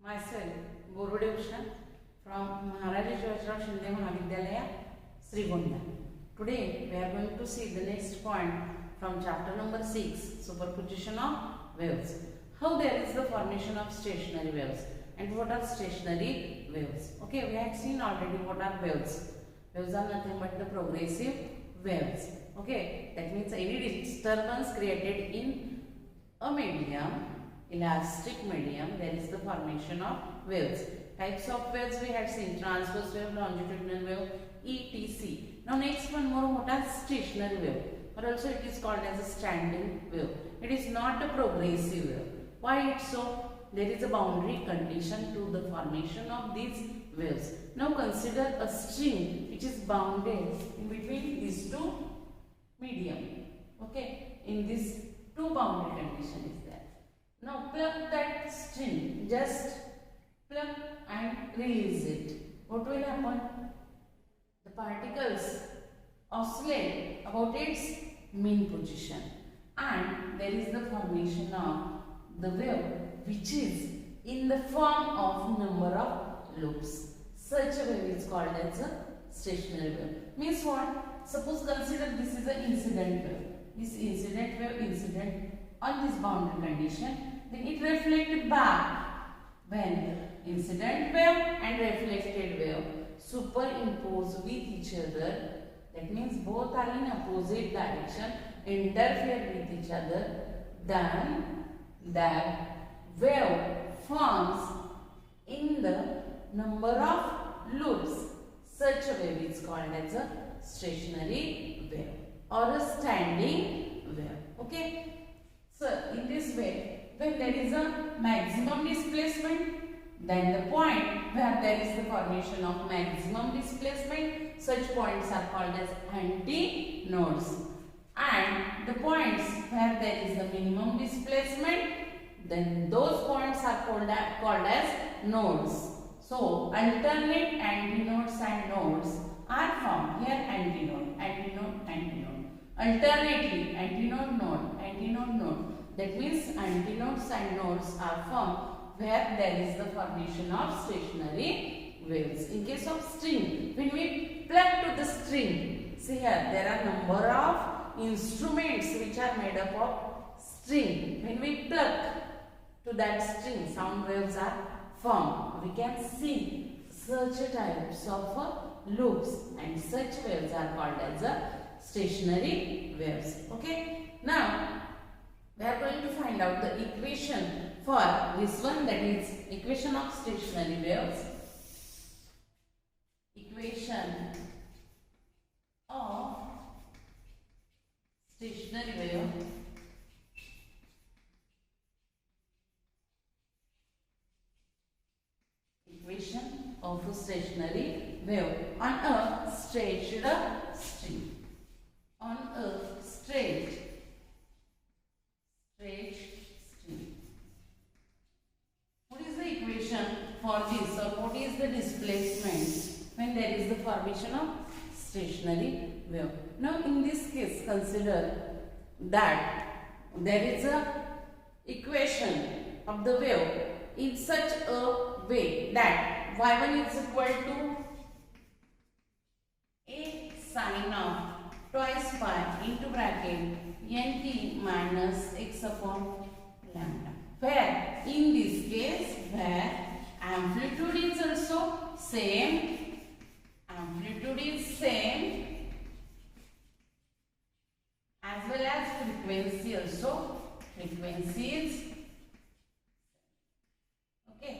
Myself, Borode Usha from Maharaja Jyotirav Shinde Mahavidyalaya, Srigonda. Today we are going to see the next point from chapter number 6, Superposition of Waves. How there is the formation of stationary waves and what are stationary waves. Okay, we have seen already what are waves. Waves are nothing but the progressive waves. Okay, that means any disturbance created in a medium, elastic medium, there is the formation of waves. Types of waves we have seen: transverse wave, longitudinal wave, etc. Now next one more, what are stationary wave, or also it is called as a standing wave. It is not a progressive wave. Why it's so? There is a boundary condition to the formation of these waves. Now consider a string which is bounded in between these two medium. Okay, in this two boundary condition is there. Now pluck that string, just pluck and release it. What will happen? The particles oscillate about its mean position and there is the formation of the wave which is in the form of number of loops. Such a wave is called as a stationary wave. Means what? Suppose consider this is an incident wave. This incident wave incident on this boundary condition, then it reflects back. When incident wave and reflected wave superimpose with each other, that means both are in opposite direction, interfere with each other, then that wave forms in the number of loops. Such a wave is called as a stationary wave or a standing wave. Okay. So in this way, when there is a maximum displacement, then the point where there is the formation of maximum displacement, such points are called as antinodes. And the points where there is the minimum displacement, then those points are called as nodes. So alternate antinodes and nodes are formed. Here antinode, antinode, antinode. Alternately antinode, node, antinode, node. That means antinodes and nodes are formed where there is the formation of stationary waves. In case of string, when we pluck to the string, see here there are number of instruments which are made up of string. When we pluck to that string, sound waves are formed. We can see such types of loops and such waves are called as stationary waves. Okay. Now we are going to find out the equation for this one, that is equation of stationary waves. Equation of stationary wave. Equation of a stationary wave on a stretched string. On a stretched string. What is the equation for this, or what is the displacement when there is the formation of stationary wave? Now in this case, consider that there is a equation of the wave in such a way that y1 is equal to a sine of twice pi into bracket nt minus x upon lambda, where in this case where amplitude is also same, amplitude is same as well as frequency also, frequency is okay.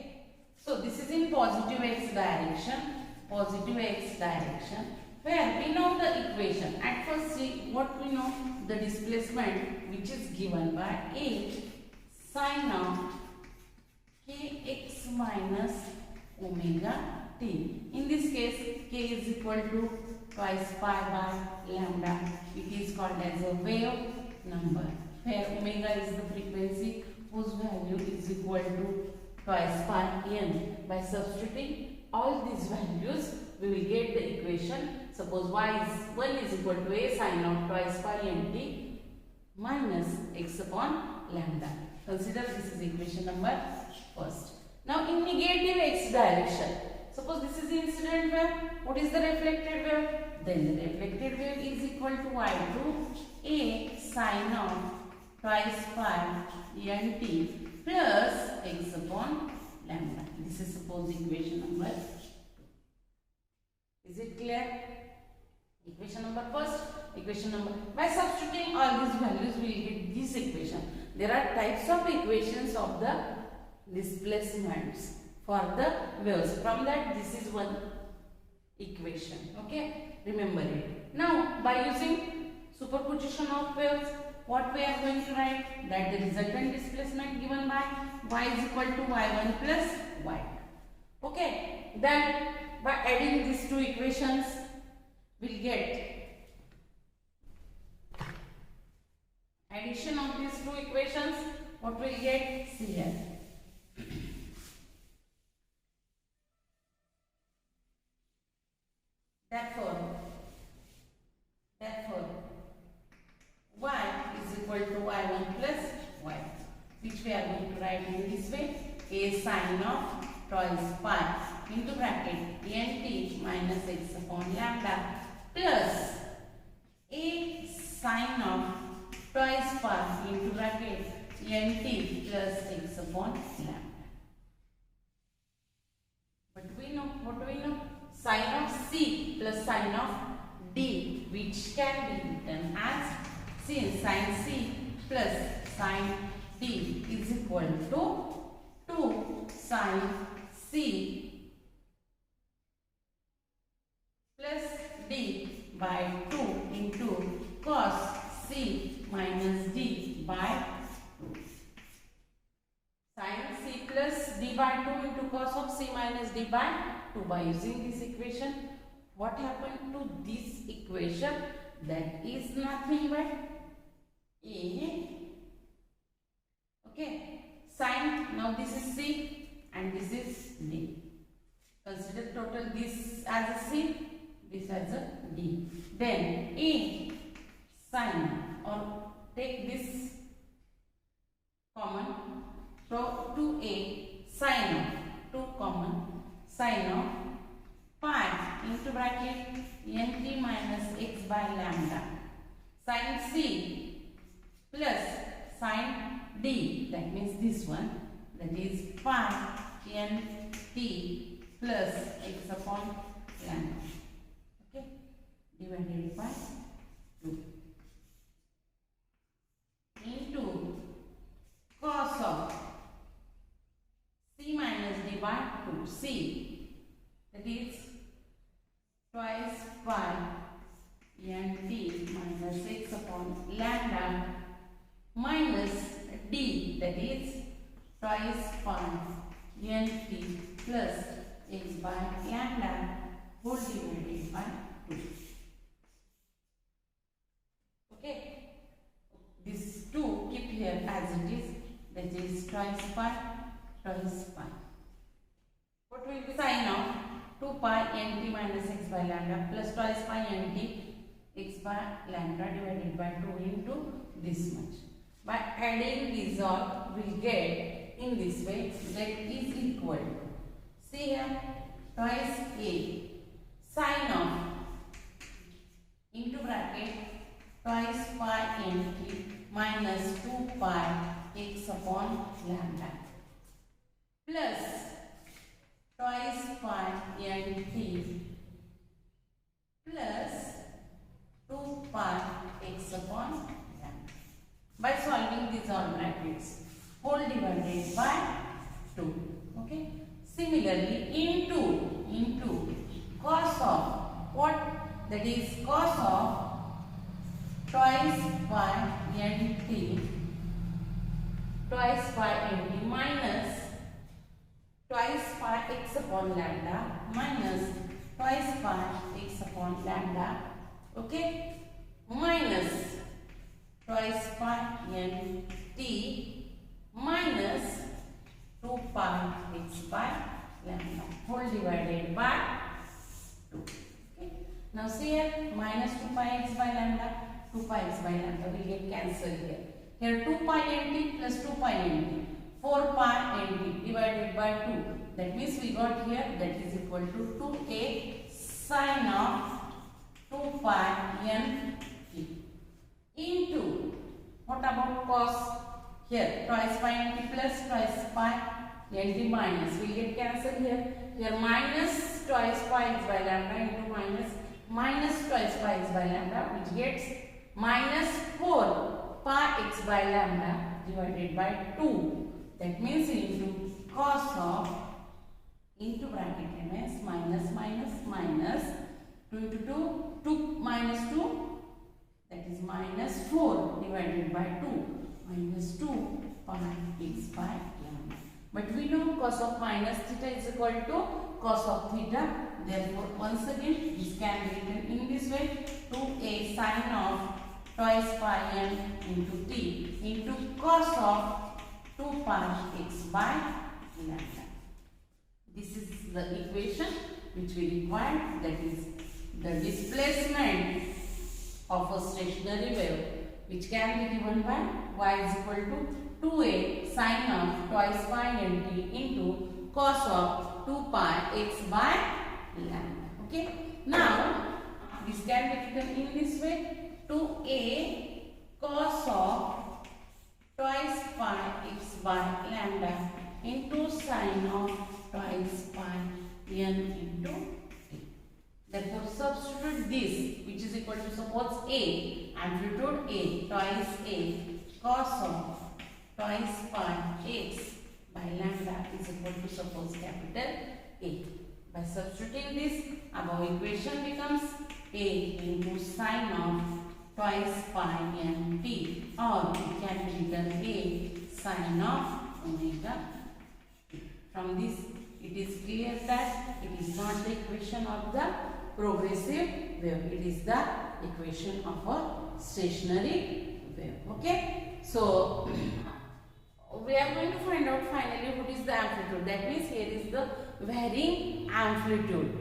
So this is in positive x direction, where we know the equation. At first see what we know, the displacement which is given by a sine of kx minus omega t. In this case, k is equal to twice pi by lambda. It is called as a wave number, where omega is the frequency whose value is equal to twice pi n. By substituting all these values, we will get the equation. Suppose y1 is equal to a sine of twice pi nt minus x upon lambda. Consider this is equation number first. Now in direction. Suppose this is the incident wave. What is the reflected wave? Then the reflected wave is equal to y to a sine of twice pi nt plus x upon lambda. This is suppose equation number 2. Is it clear? Equation number first, equation number. By substituting all these values, we will get this equation. There are types of equations of the displacements for the waves. From that, this is one equation. Okay, remember it. Now, by using superposition of waves, what we are going to write? That the resultant displacement given by y is equal to y1 plus y. Okay, then by adding these two equations, we'll get addition of these two equations. What we'll get? See here. Therefore, y is equal to y1 plus y, which we are going to write in this way: a sine of twice pi into bracket nt minus x upon lambda plus a sine of twice pi into bracket nt plus x upon lambda. What do we know? Sine of c plus sine of d, which can be written as sin sine c plus sine d is equal to 2 sine c plus d by 2 into cos c minus d by 2. Sin c plus d by 2 into cos of c minus d by 2. By using this equation, what happened to this equation? That is nothing but a. Okay, sine. Now this is c and this is d. Consider total this as a c, this as a d. Then a sine, or take this common, so 2a sine of 2 common sine of pi into bracket nt minus x by lambda sine c plus sine d, that means this one, that is pi nt plus x upon lambda. Okay, divided by 2 into cos of c minus d by 2, c, that is twice pi nt minus x upon lambda minus d, that is twice pi nt plus x by lambda whole divided by 2. Okay, this 2 keep here as it is, that is twice pi. What will be sine of 2 pi nt minus x by lambda plus twice pi nt x by lambda divided by 2 into this much. By adding these all, we will get in this way, that is equal to, see here, twice a sine of into bracket twice pi nt minus 2 pi x upon lambda plus twice pi nt plus 2 pi x upon lambda. By solving these all brackets, whole divided by 2. Okay. Similarly, into cos of what? That is cos of twice pi nt minus twice pi x upon lambda minus twice pi x upon lambda. Okay, minus twice pi nt minus 2 pi x by lambda whole divided by 2. Okay, now see here, minus 2 pi x by lambda, 2 pi x by lambda will get cancelled here. Here 2 pi nt plus 2 pi nt. 4 pi nt divided by 2. That means we got here that is equal to 2a sine of 2 pi n t into, what about cos? Here twice pi nt plus twice pi nt minus will get cancelled here. Here minus twice pi x by lambda into minus twice pi x by lambda, which gets minus 4 pi x by lambda divided by 2. That means into cos of, into bracket ms, minus 2 into 2 minus 2, that is minus 4 divided by 2, minus 2 pi x by lambda. But we know cos of minus theta is equal to cos of theta. Therefore, once again this can be written in this way: 2a sine of twice pi n into t into cos of 2 pi x by lambda. This is the equation which we require, that is the displacement of a stationary wave, which can be given by y is equal to 2a sine of twice pi n t into cos of 2 pi x by lambda. Okay. Now this can be written in this way: 2a cos of twice pi x by lambda into sine of twice pi n into t. Therefore, substitute this, which is equal to, suppose a, amplitude a, twice a cos of twice pi x by lambda is equal to, suppose, capital A. By substituting this, above equation becomes a into sine of twice pi n t, or it can be written a sine of omega t. From this, it is clear that it is not the equation of the progressive wave, it is the equation of a stationary wave. Okay. So we are going to find out finally what is the amplitude. That means here is the varying amplitude.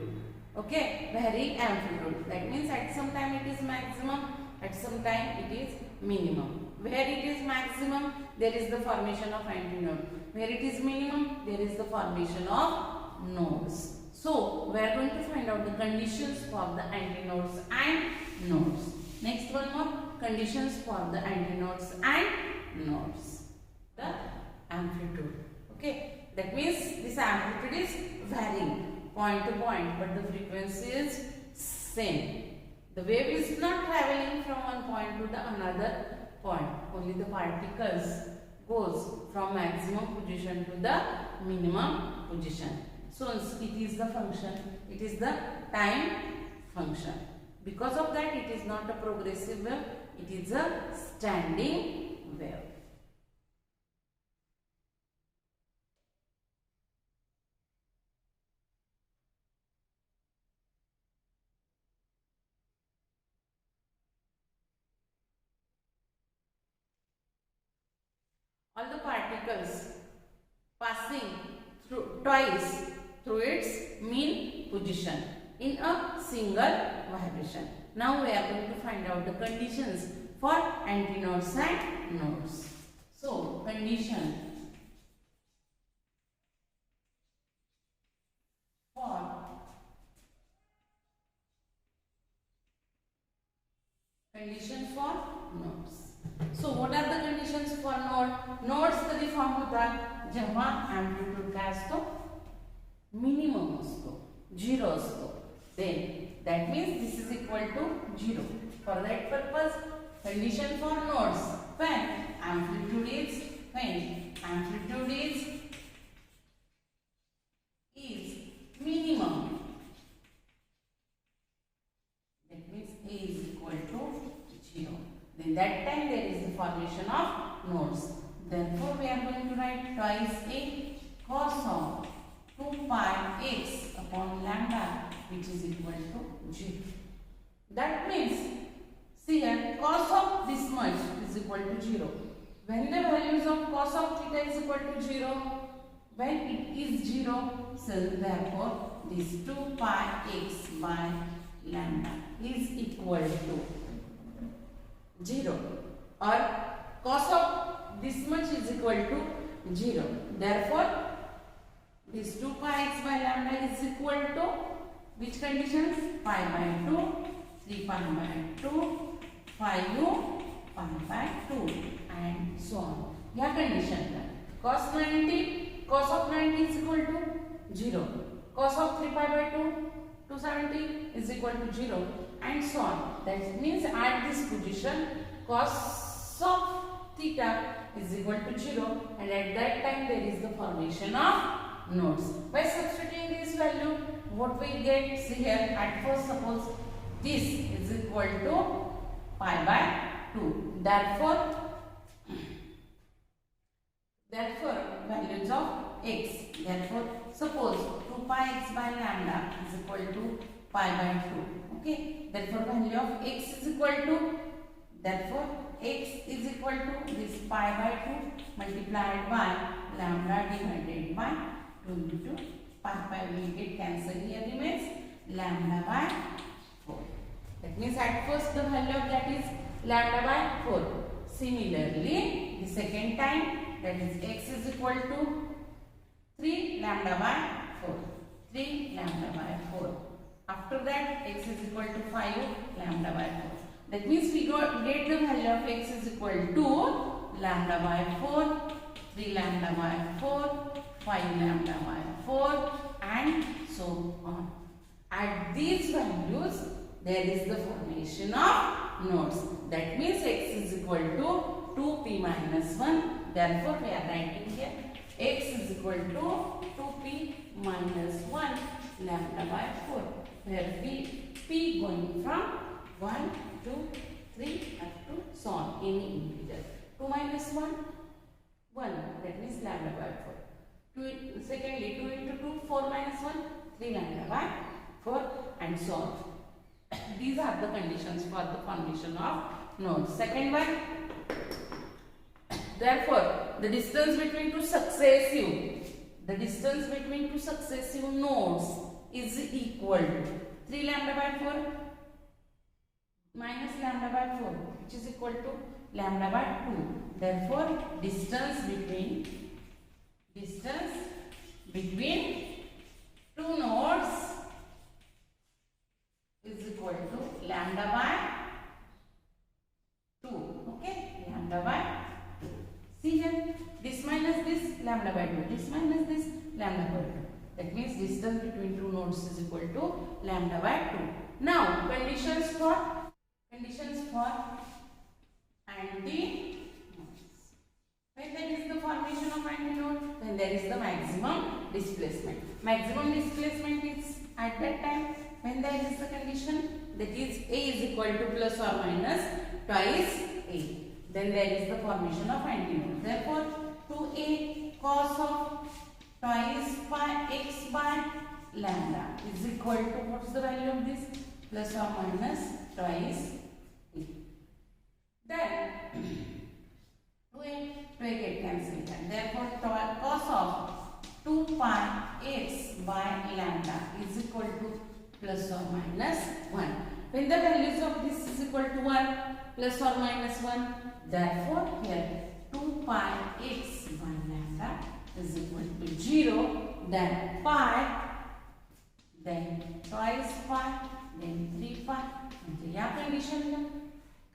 Okay, varying amplitude. That means at some time it is maximum, at some time it is minimum. Where it is maximum, there is the formation of antinode. Where it is minimum, there is the formation of nodes. So we are going to find out the conditions for the antinodes and nodes. Next one more, conditions for the antinodes and nodes. The amplitude. Okay, that means this amplitude is varying point to point, but the frequency is same. The wave is not traveling from one point to the another point. Only the particles goes from maximum position to the minimum position. So it is the function, it is the time function. Because of that, it is not a progressive wave, it is a standing wave. All the particles passing twice through its mean position in a single vibration. Now we are going to find out the conditions for antinodes and nodes. So condition for nodes. So what are the conditions for node? Nodes कधी form होतात जेव्हा amplitude काय असतो minimum असतो, 0 असतो. Then that means this is equal to 0. For that purpose, condition for nodes when amplitude is minimum. That means A is equal to 0. Then that time there is the formation of nodes. Therefore, we are going to write twice A cos of 2 pi x upon lambda, which is equal to 0. That means, see here, cos of this much is equal to 0. When the values of cos of theta is equal to 0, when it is 0, so therefore this 2 pi x by lambda is equal to 0, or cos of this much is equal to 0. Therefore, this 2 pi x by lambda is equal to which conditions? Pi by 2, 3 pi by 2, 5u pi by 2 and so on. Yeah, condition. Cos 90, cos of 90 is equal to 0. Cos of 3 pi by 2, 270 is equal to 0 and so on. That means at this position, cos of theta is equal to 0 and at that time there is the formation of nodes. By substituting this value, what we get? See here, at first suppose this is equal to pi by 2. Therefore values of x. Therefore, suppose 2 pi x by lambda is equal to pi by 2. Okay. Therefore, value of x is equal to. Therefore, x is equal to this pi by 2 multiplied by lambda divided by 2 into pi will get cancelled. Here remains lambda by 4. That means at first the value of that is lambda by 4. Similarly, the second time, that is x is equal to 3 lambda by 4. 3 lambda by 4. After that, x is equal to 5 lambda by 4. That means we get the value of x is equal to lambda by 4, 3 lambda by 4, 5 lambda by 4 and so on. At these values, there is the formation of nodes. That means x is equal to 2p minus 1. Therefore, we are writing here x is equal to 2p minus 1 lambda by 4. Where p going from 1, 2, 3 up to so on, any integer. 2 minus 1, 1. That means lambda by 4. Secondly, 2 into 2, 4 minus 1, 3 lambda by 4 and so on. These are the conditions for the formation of nodes. Second one, therefore, the distance between two successive nodes is equal to 3 lambda by 4 minus lambda by 4, which is equal to lambda by 2. Therefore, distance between two nodes is equal to lambda by 2. Okay, lambda by 2. See here, this minus this lambda by 2, this minus this lambda by 2. That means distance between two nodes is equal to lambda by 2. Now, conditions for anti-nodes. When there is the formation of anti-node, when there is the maximum displacement. Maximum displacement is at that time when there is the condition that is A is equal to plus or minus twice A. Then there is the formation of antinode. Therefore, 2A cos of twice pi x by lambda is equal to, what is the value of this? Plus or minus twice A. Then 2A get cancelled. Therefore, cos of 2 pi x by lambda is equal to plus or minus 1. When the values of this is equal to 1, plus or minus 1, therefore here 2 pi x by lambda is equal to 0, then pi, then twice pi, then 3 pi. म्हणजे या कंडिशनला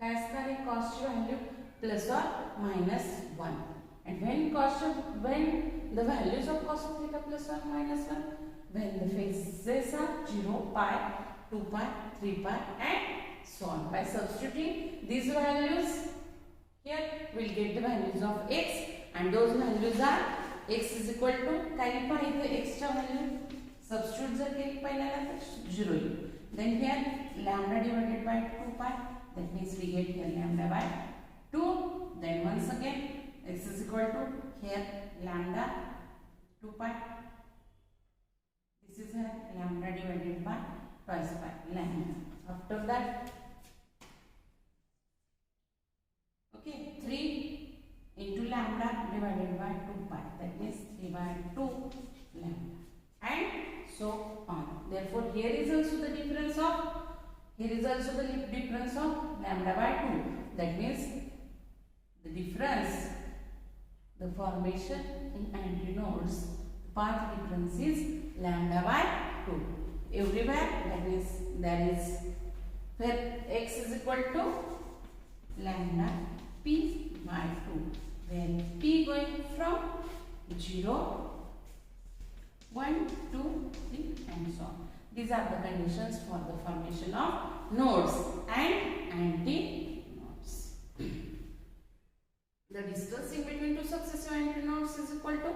काय असणार आहे, cost value plus और minus 1. And when the values of cos of theta plus or minus 1, when the phases are 0, pi, 2 pi, 3 pi and so on. By substituting these values here, we will get the values of x, and those values are x is equal to काही पाहिजे x चा value substitute जर केली पहिल्याला तर 0 येईल. Then here lambda divided by 2 pi, that means we get here lambda by 2. Then once again x is equal to here lambda 2 pi. This is here lambda divided by twice pi lambda. After that, okay, 3 into lambda divided by 2 pi, that means 3 by 2 lambda and so on. Therefore, here is also the difference of lambda by 2. That means the difference the formation in antinodes, path difference is lambda by 2. Everywhere, that is, there is where x is equal to lambda p by 2. Then p going from 0, 1, 2, 3 and so on. These are the conditions for the formation of nodes and antinodes. The distance in between two successive antinodes is equal to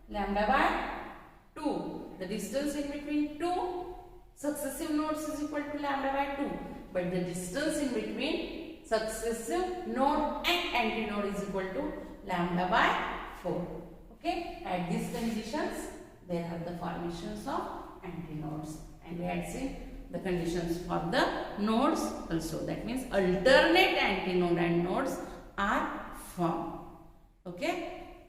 lambda by 2. The distance in between two successive nodes is equal to lambda by 2. But the distance in between successive node and antinode is equal to lambda by 4. Okay. At these conditions, there are the formations of antinodes. And we had seen the conditions for the nodes also. That means alternate antinode and nodes are formed. Okay.